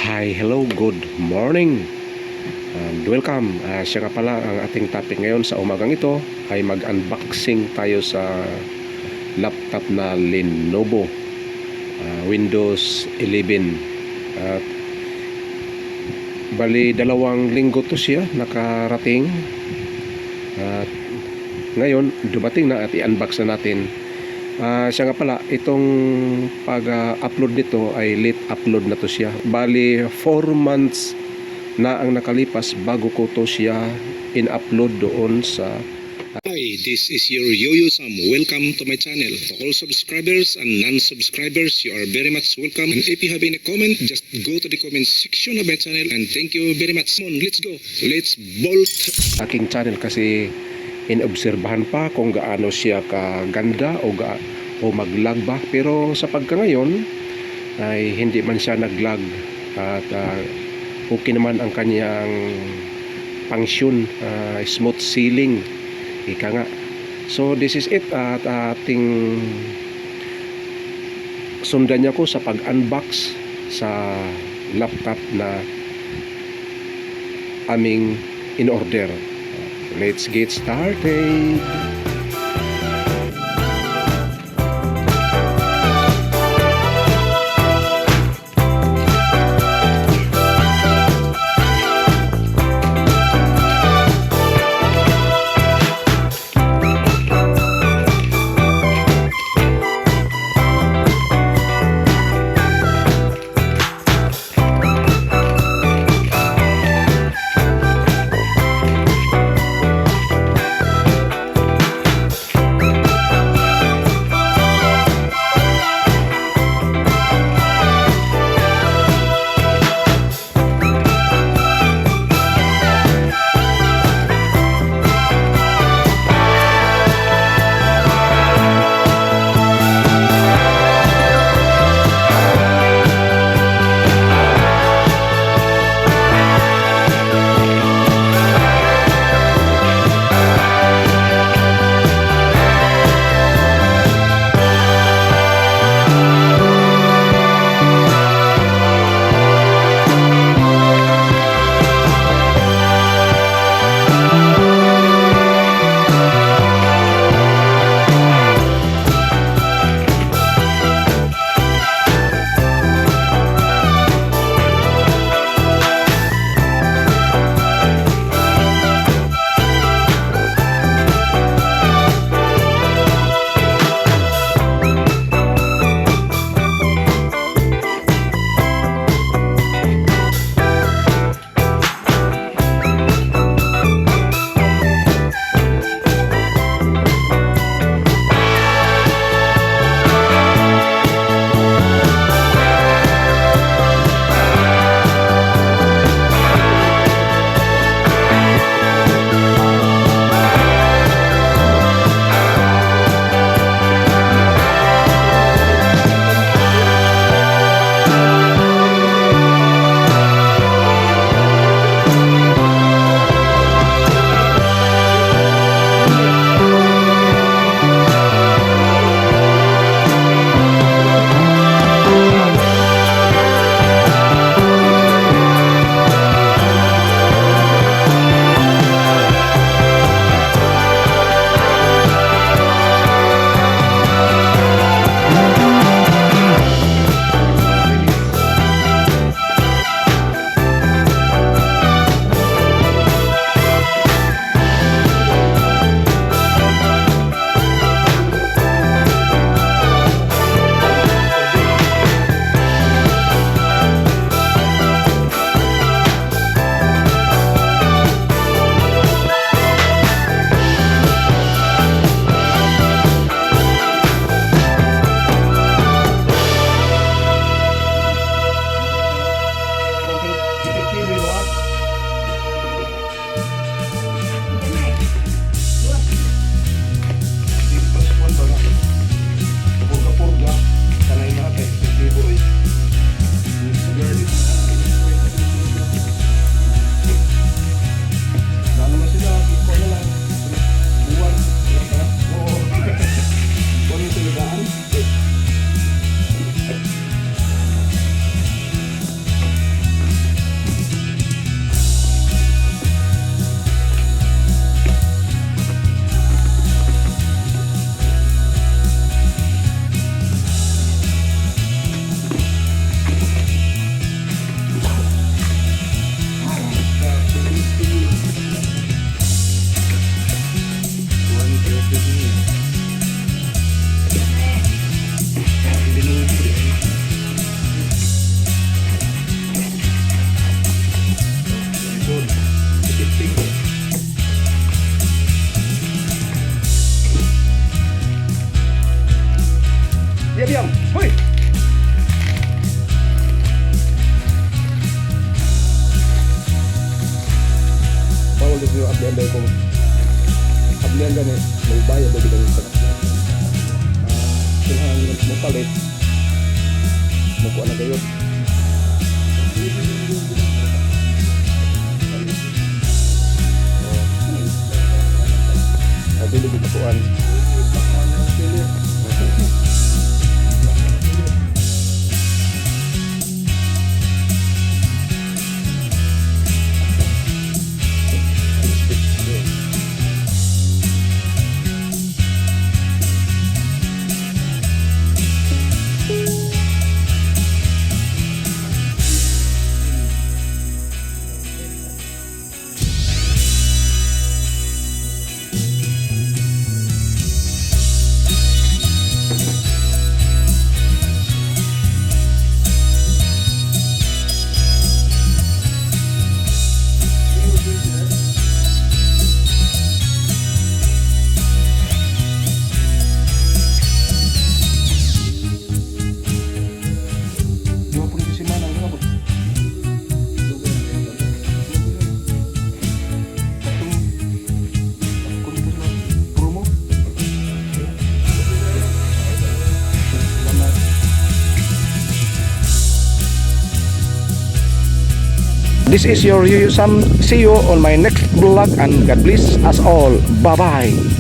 Hi, hello, good morning and welcome. Siya nga pala ang ating topic ngayon sa umagang ito ay mag-unboxing tayo sa laptop na Lenovo Windows 11 at bali 2 linggo to siya nakarating at ngayon dumating na at i-unbox na natin. Siya nga pala, itong pag-upload nito ay late upload na to siya. Bali 4 months na ang nakalipas bago ko to siya in-upload doon sa Hi, this is your Yuyo. Welcome to my channel. To all subscribers and non-subscribers, you are very much welcome. And if you have any comment, just go to the comment section of my channel. And thank you very much. Come on, let's go. Let's bolt. aking channel kasi inobserbahan pa kung gaano siya kaganda o mag-lag ba. Pero sa pagka-ngayon ay hindi man siya nag-lag at okay naman ang kanyang function, smooth sailing ika nga. So this is it at ating sundan niya ko sa pag-unbox sa laptop na aming in-order. Let's get started. Diyan ko ablihan gani may bayad daw bilang sa kailangan mo palit mo ko na kayo dili ko tuan This is your Yuyo Sam. See you on my next vlog and God bless us all. Bye bye.